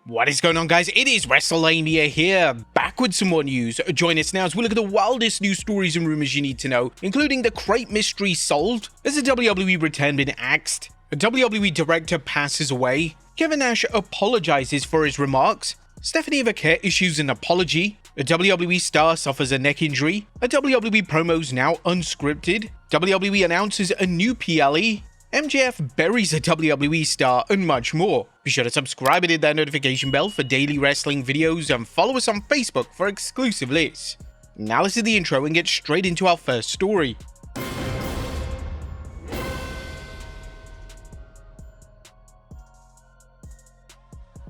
What is going on, guys? It is Wrestlelamia here, back with some more news. Join us now as we look at the wildest news stories and rumors you need to know, including the crate mystery solved, has the WWE return been axed, a WWE director passes away, Kevin Nash apologizes for his remarks, Stephanie Vaquer issues an apology, a WWE star suffers a neck injury, a WWE promo's now unscripted, WWE announces a new PLE, MJF buries a WWE star, and much more. Be sure to subscribe and hit that notification bell for daily wrestling videos and follow us on Facebook for exclusive lists. Now let's do the intro and get straight into our first story.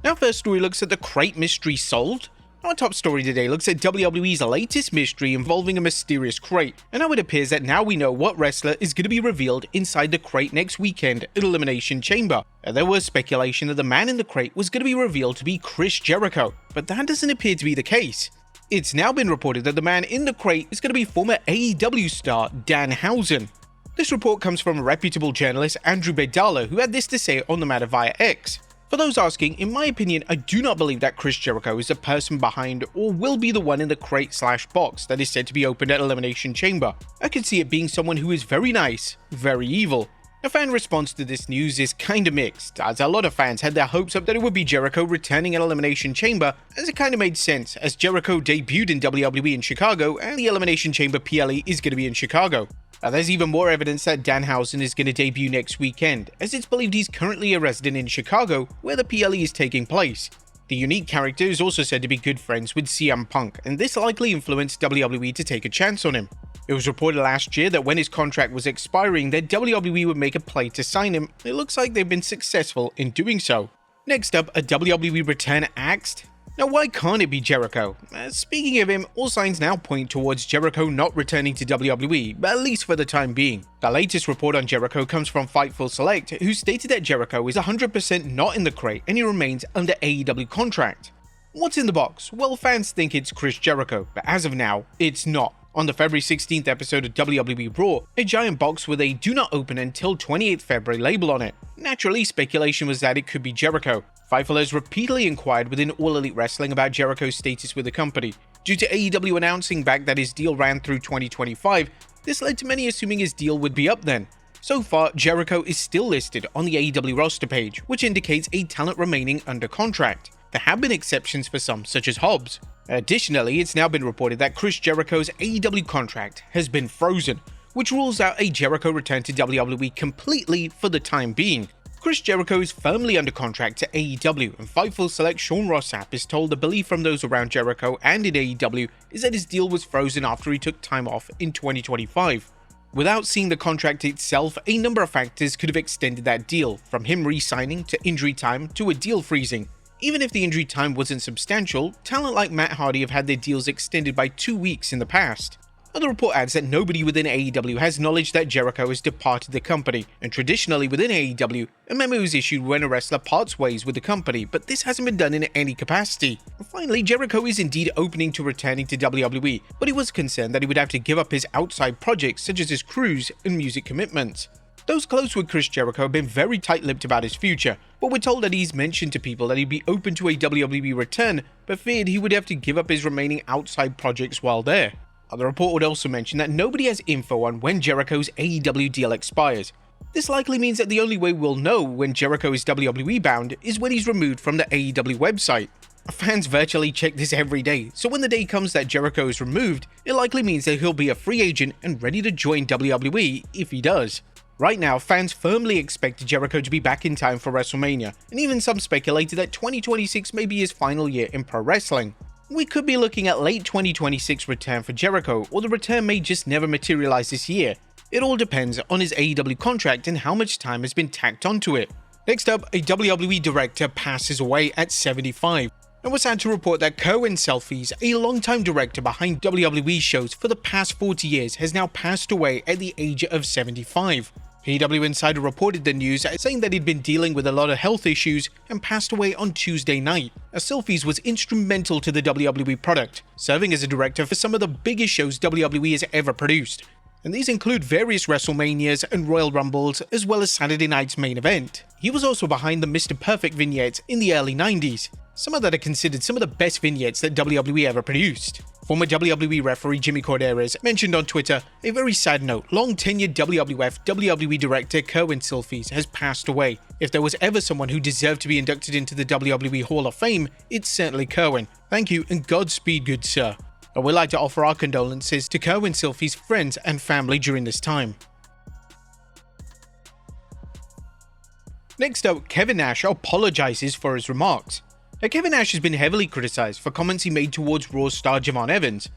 Our first story looks at the crate mystery solved. Our top story today looks at WWE's latest mystery involving a mysterious crate, and how it appears that now we know what wrestler is going to be revealed inside the crate next weekend at Elimination Chamber. There was speculation that the man in the crate was going to be revealed to be Chris Jericho, but that doesn't appear to be the case. It's now been reported that the man in the crate is going to be former AEW star Danhausen. This report comes from reputable journalist Andrew Bedala, who had this to say on the matter via X. For those asking, in my opinion, I do not believe that Chris Jericho is the person behind or will be the one in the crate/box that is said to be opened at Elimination Chamber. I could see it being someone who is very nice, very evil. A fan response to this news is kinda mixed, as a lot of fans had their hopes up that it would be Jericho returning at Elimination Chamber, as it kinda made sense, as Jericho debuted in WWE in Chicago and the Elimination Chamber PLE is gonna be in Chicago. There's even more evidence that Danhausen is going to debut next weekend, as it's believed he's currently a resident in Chicago, where the PLE is taking place. The unique character is also said to be good friends with CM Punk, and this likely influenced WWE to take a chance on him. It was reported last year that when his contract was expiring, that WWE would make a play to sign him. It looks like they've been successful in doing so. Next up, a WWE return axed. Now, why can't it be Jericho? Speaking of him, all signs now point towards Jericho not returning to WWE, but at least for the time being. The latest report on Jericho comes from Fightful Select, who stated that Jericho is 100% not in the crate and he remains under AEW contract. What's in the box? Well, fans think it's Chris Jericho, but as of now, it's not. On the February 16th episode of WWE Raw, a giant box with a "Do Not Open Until 28th February" label on it. Naturally, speculation was that it could be Jericho. Fightful has repeatedly inquired within All Elite Wrestling about Jericho's status with the company. Due to AEW announcing back that his deal ran through 2025, this led to many assuming his deal would be up then. So far, Jericho is still listed on the AEW roster page, which indicates a talent remaining under contract. There have been exceptions for some, such as Hobbs. Additionally, it's now been reported that Chris Jericho's AEW contract has been frozen, which rules out a Jericho return to WWE completely for the time being. Chris Jericho is firmly under contract to AEW, and Fightful Select Sean Rossap is told the belief from those around Jericho and in AEW is that his deal was frozen after he took time off in 2025. Without seeing the contract itself, a number of factors could have extended that deal, from him re-signing to injury time to a deal freezing. Even if the injury time wasn't substantial, talent like Matt Hardy have had their deals extended by 2 weeks in the past. The report adds that nobody within AEW has knowledge that Jericho has departed the company, and traditionally within AEW, a memo is issued when a wrestler parts ways with the company, but this hasn't been done in any capacity. Finally, Jericho is indeed opening to returning to WWE, but he was concerned that he would have to give up his outside projects such as his cruise and music commitments. Those close with Chris Jericho have been very tight-lipped about his future, but we're told that he's mentioned to people that he'd be open to a WWE return, but feared he would have to give up his remaining outside projects while there. The report would also mention that nobody has info on when Jericho's AEW deal expires. This likely means that the only way we'll know when Jericho is WWE bound is when he's removed from the AEW website. Fans virtually check this every day, so when the day comes that Jericho is removed, it likely means that he'll be a free agent and ready to join WWE if he does. Right now, fans firmly expect Jericho to be back in time for WrestleMania, and even some speculated that 2026 may be his final year in pro wrestling. We could be looking at late 2026 return for Jericho, or the return may just never materialize this year. It all depends on his AEW contract and how much time has been tacked onto it. Next up, a WWE director passes away at 75. And we're sad to report that Kerwin Selfies, a longtime director behind WWE shows for the past 40 years, has now passed away at the age of 75. PW Insider reported the news, saying that he'd been dealing with a lot of health issues and passed away on Tuesday night. Selfies was instrumental to the WWE product, serving as a director for some of the biggest shows WWE has ever produced. And these include various WrestleManias and Royal Rumbles, as well as Saturday night's main event. He was also behind the Mr. Perfect vignettes in the early 90s. some that are considered some of the best vignettes that WWE ever produced. Former WWE referee Jimmy Corderas mentioned on Twitter, a very sad note, long-tenured WWF WWE director Kerwin Silfies has passed away. If there was ever someone who deserved to be inducted into the WWE Hall of Fame, it's certainly Kerwin. Thank you and Godspeed, good sir. I would like to offer our condolences to Kerwin Silfies' friends and family during this time. Next up, Kevin Nash apologizes for his remarks. Now, Kevin Nash has been heavily criticized for comments he made towards Raw star Javon Evans.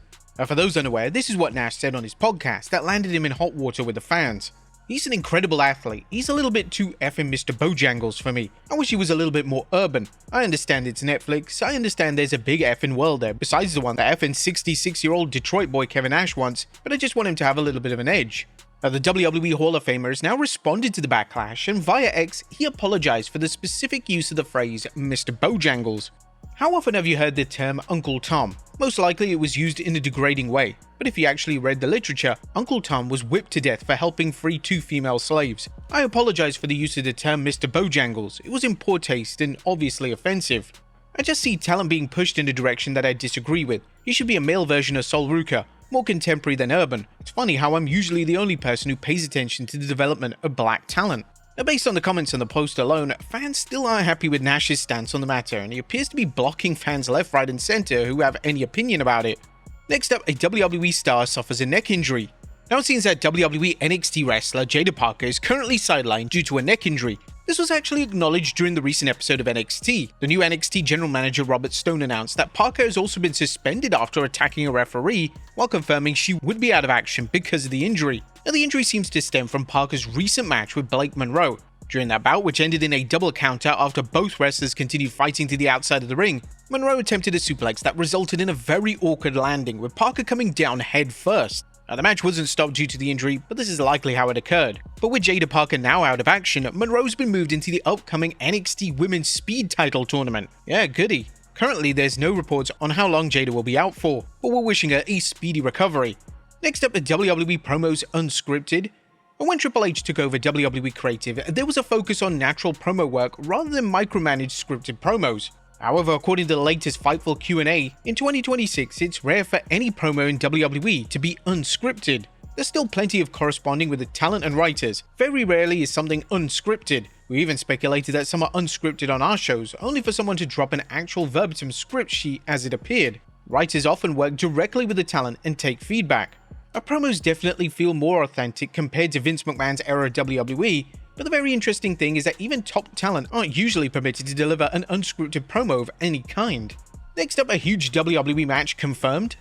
For those unaware, this is what Nash said on his podcast that landed him in hot water with the fans. He's an incredible athlete. He's a little bit too effing Mr. Bojangles for me. I wish he was a little bit more urban. I understand it's Netflix. I understand there's a big effing world there, besides the one that effing 66-year-old Detroit boy Kevin Nash wants, but I just want him to have a little bit of an edge. The WWE Hall of Famer has now responded to the backlash, and via X, he apologized for the specific use of the phrase Mr. Bojangles. How often have you heard the term Uncle Tom? Most likely it was used in a degrading way, but if you actually read the literature, Uncle Tom was whipped to death for helping free 2 female slaves. I apologize for the use of the term Mr. Bojangles. It was in poor taste and obviously offensive. I just see talent being pushed in a direction that I disagree with. He should be a male version of Sol Ruca, more contemporary than urban. It's funny how I'm usually the only person who pays attention to the development of black talent. Now, based on the comments on the post alone, fans still aren't happy with Nash's stance on the matter, and he appears to be blocking fans left, right and center who have any opinion about it. Next up, a WWE star suffers a neck injury. Now it seems that WWE NXT wrestler Jada Parker is currently sidelined due to a neck injury. This was actually acknowledged during the recent episode of NXT. The new NXT general manager Robert Stone announced that Parker has also been suspended after attacking a referee, while confirming she would be out of action because of the injury. Now, the injury seems to stem from Parker's recent match with Blake Monroe. During that bout, which ended in a double counter after both wrestlers continued fighting to the outside of the ring, Monroe attempted a suplex that resulted in a very awkward landing, with Parker coming down head first. Now, the match wasn't stopped due to the injury, but this is likely how it occurred. But with Jada Parker now out of action, Monroe's been moved into the upcoming NXT Women's Speed title tournament. Yeah, goody. Currently, there's no reports on how long Jada will be out for, but we're wishing her a speedy recovery. Next up, the WWE promos unscripted. When Triple H took over WWE Creative, there was a focus on natural promo work rather than micromanaged scripted promos. However, according to the latest Fightful Q&A, in 2026 it's rare for any promo in WWE to be unscripted. There's still plenty of corresponding with the talent and writers. Very rarely is something unscripted. We even speculated that some are unscripted on our shows, only for someone to drop an actual verbatim script sheet as it appeared. Writers often work directly with the talent and take feedback. Our promos definitely feel more authentic compared to Vince McMahon's era of WWE, but the very interesting thing is that even top talent aren't usually permitted to deliver an unscripted promo of any kind. Next up, a huge WWE match confirmed.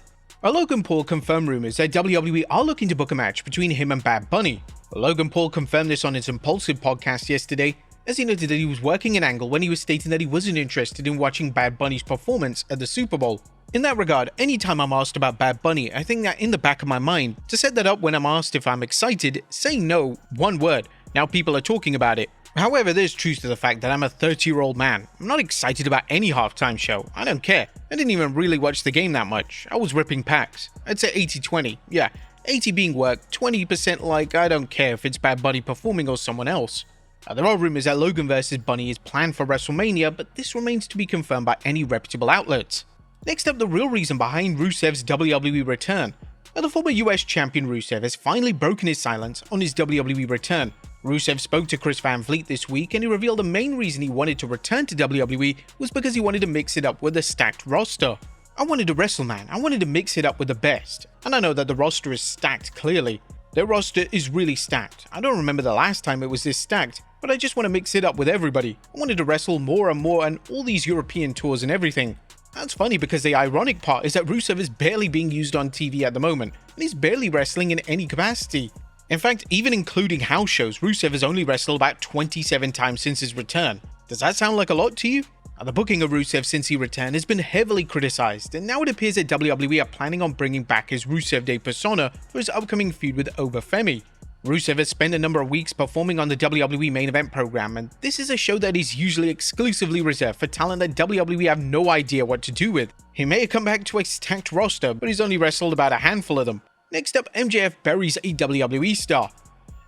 Logan Paul confirmed rumors that WWE are looking to book a match between him and Bad Bunny. Logan Paul confirmed this on his Impulsive podcast yesterday, as he noted that he was working an angle when he was stating that he wasn't interested in watching Bad Bunny's performance at the Super Bowl. In that regard, anytime I'm asked about Bad Bunny, I think that in the back of my mind, to set that up when I'm asked if I'm excited, saying no, one word. Now people are talking about it. However, there's truth to the fact that I'm a 30-year-old man. I'm not excited about any halftime show. I don't care. I didn't even really watch the game that much. I was ripping packs. I'd say 80-20. Yeah, 80 being work, 20% like I don't care if it's Bad Bunny performing or someone else. There are rumors that Logan vs. Bunny is planned for WrestleMania, but this remains to be confirmed by any reputable outlets. Next up, the real reason behind Rusev's WWE return. The former US champion Rusev has finally broken his silence on his WWE return. Rusev spoke to Chris Van Vliet this week, and he revealed the main reason he wanted to return to WWE was because he wanted to mix it up with a stacked roster. I wanted to wrestle, man. I wanted to mix it up with the best. And I know that the roster is stacked clearly. Their roster is really stacked. I don't remember the last time it was this stacked, but I just want to mix it up with everybody. I wanted to wrestle more and more on all these European tours and everything. That's funny because the ironic part is that Rusev is barely being used on TV at the moment, and he's barely wrestling in any capacity. In fact, even including house shows, Rusev has only wrestled about 27 times since his return. Does that sound like a lot to you? The booking of Rusev since he returned has been heavily criticized, and now it appears that WWE are planning on bringing back his Rusev Day persona for his upcoming feud with Obafemi. Rusev has spent a number of weeks performing on the WWE main event program, and this is a show that is usually exclusively reserved for talent that WWE have no idea what to do with. He may have come back to a stacked roster, but he's only wrestled about a handful of them. Next up, MJF buries a WWE star.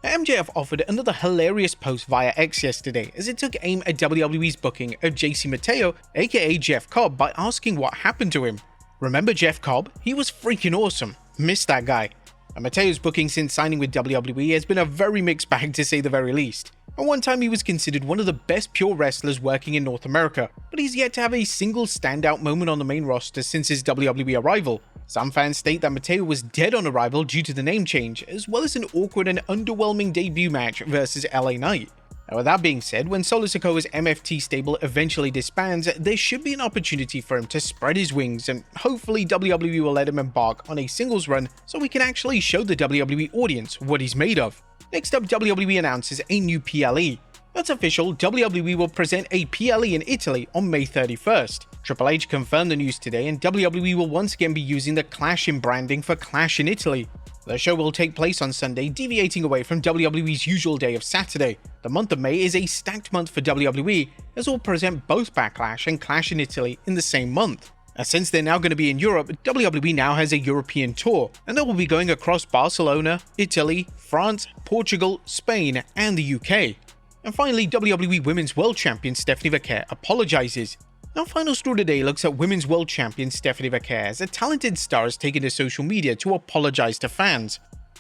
MJF offered another hilarious post via X yesterday as it took aim at WWE's booking of JC Mateo, aka Jeff Cobb, by asking what happened to him. Remember Jeff Cobb? He was freaking awesome. Missed that guy. And Mateo's booking since signing with WWE has been a very mixed bag to say the very least. At one time he was considered one of the best pure wrestlers working in North America, but he's yet to have a single standout moment on the main roster since his WWE arrival. Some fans state that Mateo was dead on arrival due to the name change, as well as an awkward and underwhelming debut match versus LA Knight. Now, with that being said, when Solo Sikoa's MFT stable eventually disbands, there should be an opportunity for him to spread his wings, and hopefully WWE will let him embark on a singles run so we can actually show the WWE audience what he's made of. Next up, WWE announces a new PLE. That's official, WWE will present a PLE in Italy on May 31st. Triple H confirmed the news today, and WWE will once again be using the Clash in branding for Clash in Italy. The show will take place on Sunday, deviating away from WWE's usual day of Saturday. The month of May is a stacked month for WWE, as we'll present both Backlash and Clash in Italy in the same month. And since they're now going to be in Europe, WWE now has a European tour, and they will be going across Barcelona, Italy, France, Portugal, Spain, and the UK. And finally, WWE Women's World Champion Stephanie Vaquer apologizes. Our final story today looks at Women's World Champion Stephanie Vaquer as a talented star has taken to social media to apologize to fans.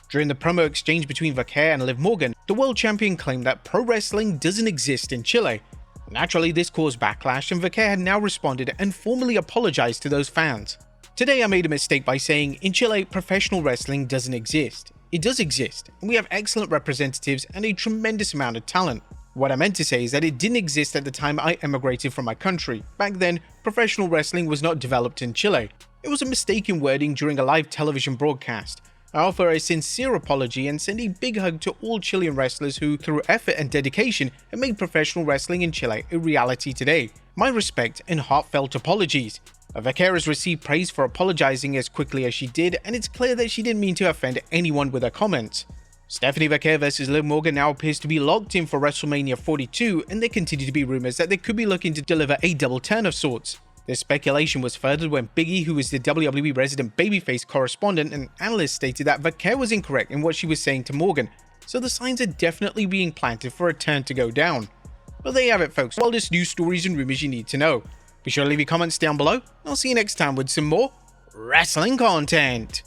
During the promo exchange between Vaquer and Liv Morgan, the world champion claimed that pro wrestling doesn't exist in Chile. Naturally, this caused backlash, and Vaquer had now responded and formally apologized to those fans. Today I made a mistake by saying, in Chile, professional wrestling doesn't exist. It does exist, and we have excellent representatives and a tremendous amount of talent. What I meant to say is that it didn't exist at the time I emigrated from my country. Back then, professional wrestling was not developed in Chile. It was a mistake in wording during a live television broadcast. I offer a sincere apology and send a big hug to all Chilean wrestlers who, through effort and dedication, have made professional wrestling in Chile a reality today. My respect and heartfelt apologies. Vaquer has received praise for apologizing as quickly as she did, and it's clear that she didn't mean to offend anyone with her comments. Stephanie Vaquer vs Liv Morgan now appears to be locked in for WrestleMania 42, and there continue to be rumors that they could be looking to deliver a double turn of sorts. This speculation was furthered when Big E, who is the WWE resident babyface correspondent and analyst, stated that Vaquer was incorrect in what she was saying to Morgan, so the signs are definitely being planted for a turn to go down. But there you have it, folks, all this news, stories and rumors you need to know. Be sure to leave your comments down below, and I'll see you next time with some more wrestling content.